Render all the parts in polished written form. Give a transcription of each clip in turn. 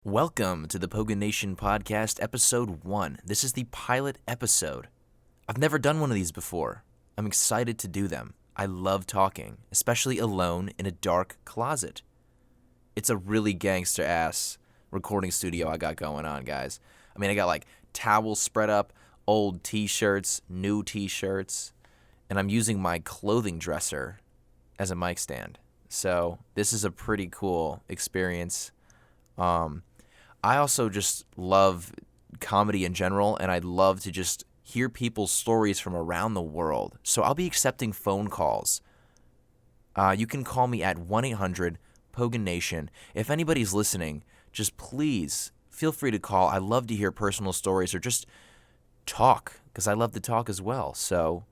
Welcome to the Poganation Podcast, Episode 1. This is the pilot episode. I've never done one of these before. I'm excited to do them. I love talking, especially alone in a dark closet. It's a really gangster-ass recording studio I got going on, guys. I got like towels spread up, old t-shirts, new t-shirts, and I'm using my clothing dresser as a mic stand. So this is a pretty cool experience. I also just love comedy in general, and I'd love to just hear people's stories from around the world. So I'll be accepting phone calls. You can call me at 1-800-POGANATION. If anybody's listening, just please feel free to call. I love to hear personal stories or just talk, because I love to talk as well. So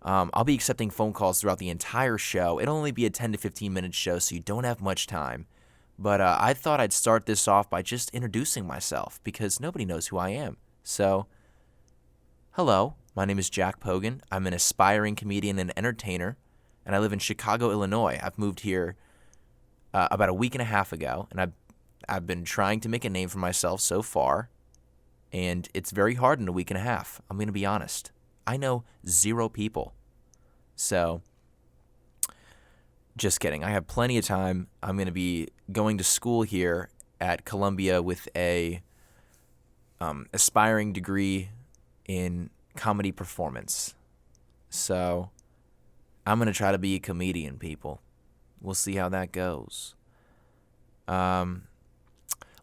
I'll be accepting phone calls throughout the entire show. It'll only be a 10 to 15 minute show, so you don't have much time. But I thought I'd start this off by just introducing myself, because nobody knows who I am. So, hello, my name is Jack Pogan. I'm an aspiring comedian and entertainer, and I live in Chicago, Illinois. I've moved here about a week and a half ago, and I've been trying to make a name for myself so far, and it's very hard in a week and a half. I'm going to be honest. I know 0 people. So, just kidding. I have plenty of time. I'm going to be going to school here at Columbia with a aspiring degree in comedy performance. So I'm going to try to be a comedian, people. We'll see how that goes. A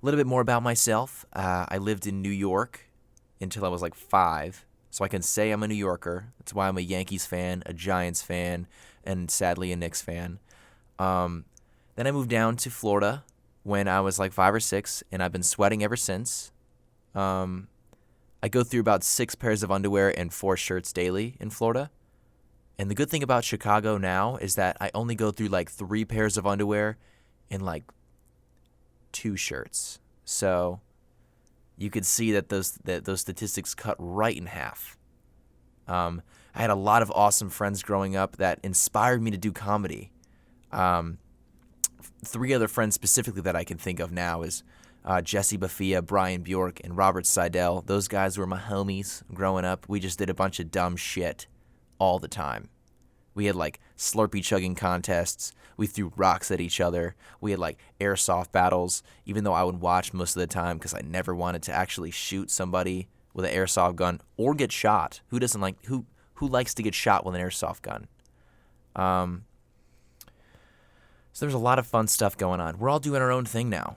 little bit more about myself. I lived in New York until I was like 5, so I can say I'm a New Yorker. That's why I'm a Yankees fan, a Giants fan, and sadly a Knicks fan. Then I moved down to Florida when I was like 5 or 6, and I've been sweating ever since. I go through about 6 pairs of underwear and 4 shirts daily in Florida. And the good thing about Chicago now is that I only go through like 3 pairs of underwear and like 2 shirts. So you could see that those statistics cut right in half. I had a lot of awesome friends growing up that inspired me to do comedy. 3 other friends specifically that I can think of now is Jesse Bafia, Brian Bjork, and Robert Seidel. Those guys were my homies growing up. We just did a bunch of dumb shit all the time. We had like Slurpee chugging contests. We threw rocks at each other. We had like airsoft battles, even though I would watch most of the time because I never wanted to actually shoot somebody with an airsoft gun or get shot. Who likes to get shot with an airsoft gun? So there's a lot of fun stuff going on. We're all doing our own thing now.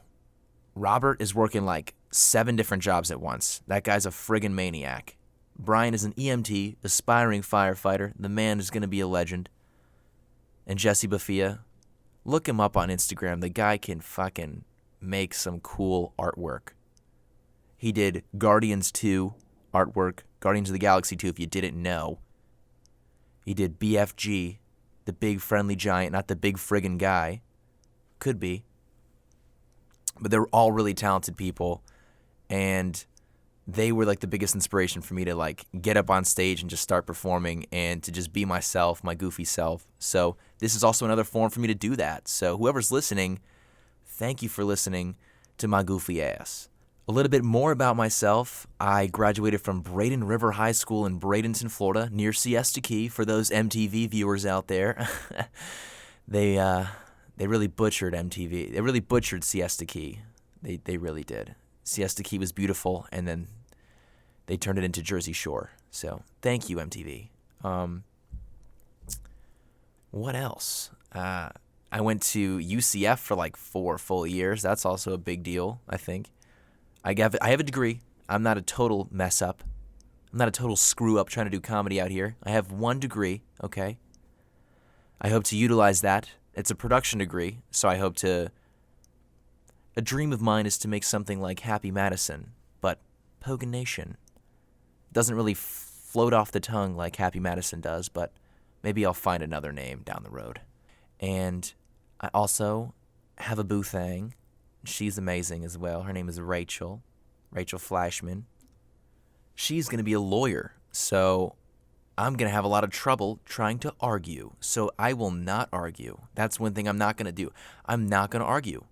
Robert is working like 7 different jobs at once. That guy's a friggin' maniac. Brian is an EMT, aspiring firefighter. The man is going to be a legend. And Jesse Bafia, look him up on Instagram. The guy can fucking make some cool artwork. He did Guardians 2 artwork, Guardians of the Galaxy 2 if you didn't know. He did BFG, the big friendly giant, not the big friggin' guy. Could be. But they're all really talented people, and they were like the biggest inspiration for me to like get up on stage and just start performing and to just be myself, my goofy self. So this is also another form for me to do that. So whoever's listening, thank you for listening to my goofy ass. A little bit more about myself. I graduated from Braden River High School in Bradenton, Florida, near Siesta Key. For those MTV viewers out there, they really butchered MTV. They really butchered Siesta Key. They really did. Siesta Key was beautiful, and then they turned it into Jersey Shore. So thank you, MTV. What else? I went to UCF for like 4 full years. That's also a big deal, I think. I have a degree. I'm not a total mess up. I'm not a total screw up trying to do comedy out here. I have 1 degree, okay? I hope to utilize that. It's a production degree, so I hope to... A dream of mine is to make something like Happy Madison, but Poganation. Doesn't really float off the tongue like Happy Madison does, but maybe I'll find another name down the road. And I also have a boo thing. She's amazing as well. Her name is Rachel Flashman. She's going to be a lawyer, so I'm going to have a lot of trouble trying to argue. So I will not argue. That's one thing I'm not going to do. I'm not going to argue.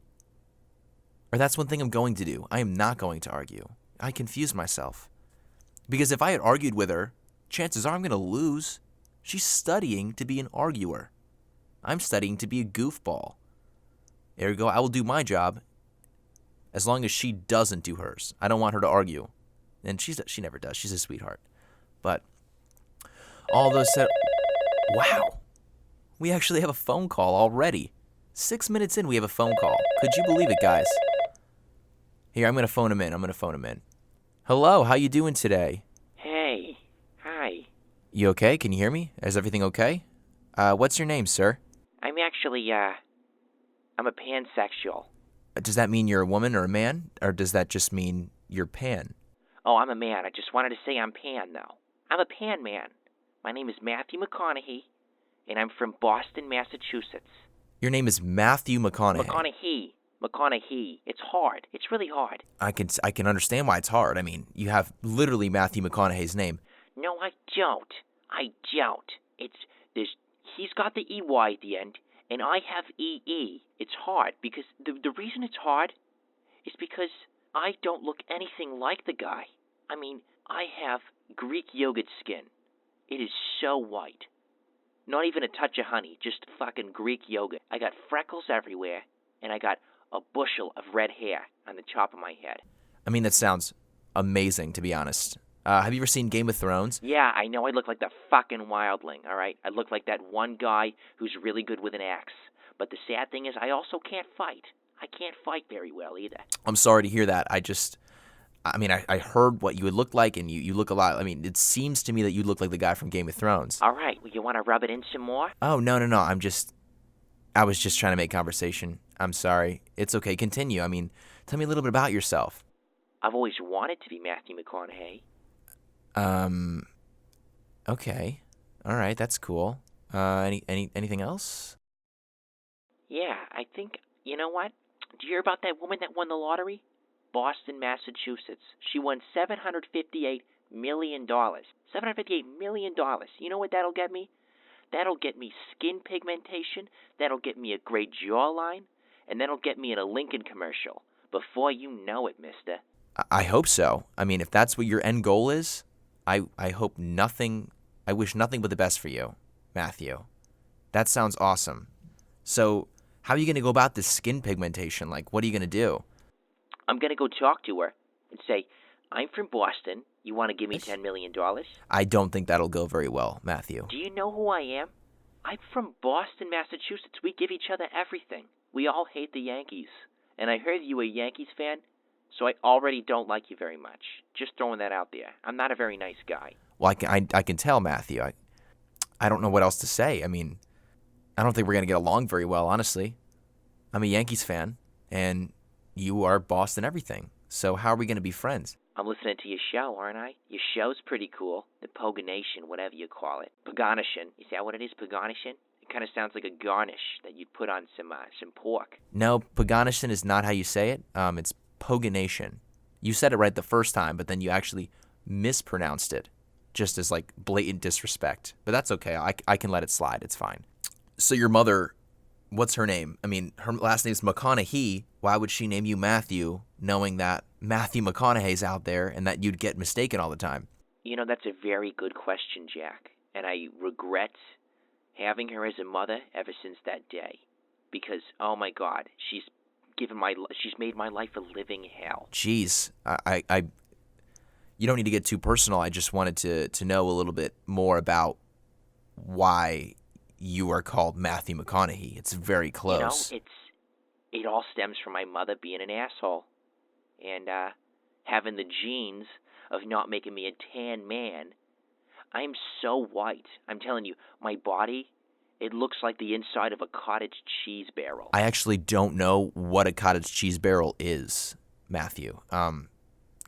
Or that's one thing I'm going to do. I am not going to argue. I confused myself. Because if I had argued with her, chances are I'm going to lose. She's studying to be an arguer. I'm studying to be a goofball. Ergo, I will do my job as long as she doesn't do hers. I don't want her to argue. And she never does. She's a sweetheart. But all those said, wow, we actually have a phone call already. 6 minutes in, we have a phone call. Could you believe it, guys? Here, I'm going to phone him in. Hello, how you doing today? Hey. Hi. You okay? Can you hear me? Is everything okay? What's your name, sir? I'm actually, I'm a pansexual. Does that mean you're a woman or a man? Or does that just mean you're pan? Oh, I'm a man. I just wanted to say I'm pan, though. I'm a pan man. My name is Matthew McConaughey, and I'm from Boston, Massachusetts. Your name is Matthew McConaughey. McConaughey. It's hard. It's really hard. I can understand why it's hard. I mean, you have literally Matthew McConaughey's name. No, I don't. He's got the EY at the end, and I have EE. It's hard because the reason it's hard is because I don't look anything like the guy. I mean, I have Greek yogurt skin. It is so white. Not even a touch of honey, just fucking Greek yogurt. I got freckles everywhere, and I got a bushel of red hair on the top of my head. I mean, that sounds amazing, to be honest. Have you ever seen Game of Thrones? Yeah, I know I look like the fucking wildling, all right? I look like that one guy who's really good with an axe. But the sad thing is I also can't fight. I can't fight very well either. I'm sorry to hear that. I heard what you would look like, and you look a lot. I mean, it seems to me that you look like the guy from Game of Thrones. All right, well, you want to rub it in some more? Oh, no. I was just trying to make conversation. I'm sorry. It's okay. Continue. I mean, tell me a little bit about yourself. I've always wanted to be Matthew McConaughey. Okay. All right, that's cool. Anything else? Yeah, I think, you know what? Did you hear about that woman that won the lottery? Boston, Massachusetts. She won $758 million. $758 million. You know what that'll get me? That'll get me skin pigmentation. That'll get me a great jawline. And that'll get me in a Lincoln commercial. Before you know it, mister. I hope so. I mean, if that's what your end goal is, I wish nothing but the best for you, Matthew. That sounds awesome. So, how are you going to go about this skin pigmentation? Like, what are you going to do? I'm going to go talk to her and say, I'm from Boston. You want to give me $10 million? I don't think that'll go very well, Matthew. Do you know who I am? I'm from Boston, Massachusetts. We give each other everything. We all hate the Yankees. And I heard you were a Yankees fan, so I already don't like you very much. Just throwing that out there. I'm not a very nice guy. Well, I can tell, Matthew. I don't know what else to say. I mean, I don't think we're going to get along very well, honestly. I'm a Yankees fan, and you are Boston everything. So how are we going to be friends? I'm listening to your show, aren't I? Your show's pretty cool. The Poganation, whatever you call it. Poganation. Is that what it is, Poganation? It kind of sounds like a garnish that you'd put on some pork. No, Poganation is not how you say it. It's Poganation. You said it right the first time, but then you actually mispronounced it, just as like blatant disrespect. But that's okay. I can let it slide. It's fine. So your mother, what's her name? I mean, her last name's McConaughey. Why would she name you Matthew, knowing that Matthew McConaughey's out there and that you'd get mistaken all the time? You know, that's a very good question, Jack. And I regret having her as a mother ever since that day. Because, oh my God, she's made my life a living hell. Jeez, you don't need to get too personal. I just wanted to know a little bit more about why you are called Matthew McConaughey. It's very close. You know, it all stems from my mother being an asshole and having the genes of not making me a tan man. I'm so white. I'm telling you, my body, it looks like the inside of a cottage cheese barrel. I actually don't know what a cottage cheese barrel is, Matthew.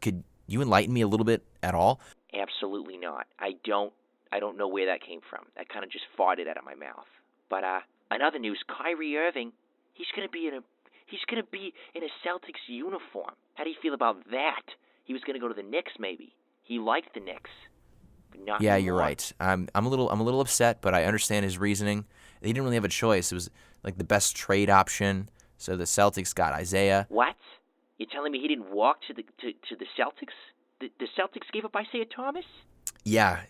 Could you enlighten me a little bit at all? Absolutely not. I don't know where that came from. That kind of just farted out of my mouth. But in other news, Kyrie Irving, he's gonna be in a Celtics uniform. How do you feel about that? He was gonna go to the Knicks, maybe. He liked the Knicks. Not yeah, anymore. You're right. I'm a little upset, but I understand his reasoning. They didn't really have a choice. It was like the best trade option. So the Celtics got Isaiah. What? You're telling me he didn't walk to the Celtics? The Celtics gave up Isaiah Thomas? Yeah.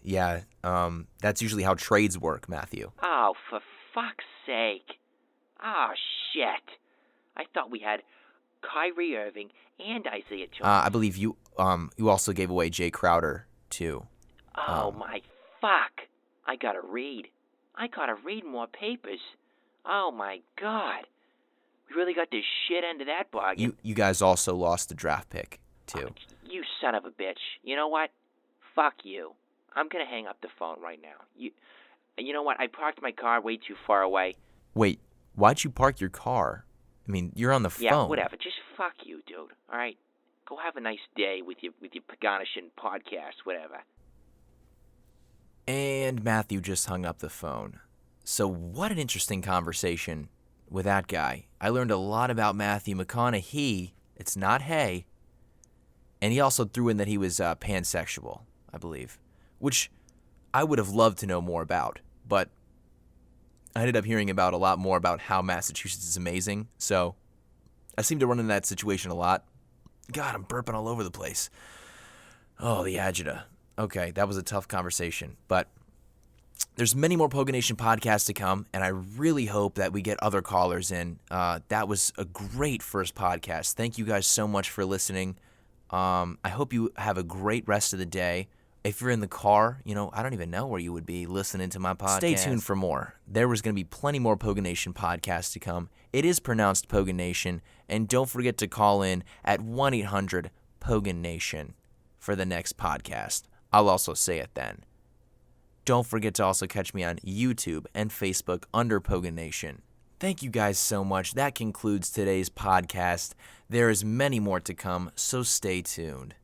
That's usually how trades work, Matthew. Oh, for fuck's sake. Oh, shit. I thought we had Kyrie Irving and Isaiah Thomas. I believe you also gave away Jay Crowder too. Oh, my fuck. I gotta read more papers. Oh, my God. We really got the shit end of that bargain. You guys also lost the draft pick too. You son of a bitch. You know what? Fuck you. I'm gonna hang up the phone right now. You know what? I parked my car way too far away. Wait, why'd you park your car? I mean, you're on the phone. Yeah, whatever. Just fuck you, dude. All right? Go have a nice day with your Poganation podcast, whatever. And Matthew just hung up the phone. So what an interesting conversation with that guy. I learned a lot about Matthew McConaughey. It's not Hay. And he also threw in that he was pansexual, I believe, which I would have loved to know more about. But I ended up hearing about a lot more about how Massachusetts is amazing. So I seem to run into that situation a lot. God, I'm burping all over the place. Oh, the agita. Okay, that was a tough conversation. But there's many more Poganation podcasts to come, and I really hope that we get other callers in. That was a great first podcast. Thank you guys so much for listening. I hope you have a great rest of the day. If you're in the car, I don't even know where you would be listening to my podcast. Stay tuned for more. There was going to be plenty more Poganation podcasts to come. It is pronounced Poganation, and don't forget to call in at 1-800-POGANATION for the next podcast. I'll also say it then. Don't forget to also catch me on YouTube and Facebook under Poganation. Thank you guys so much. That concludes today's podcast. There is many more to come, so stay tuned.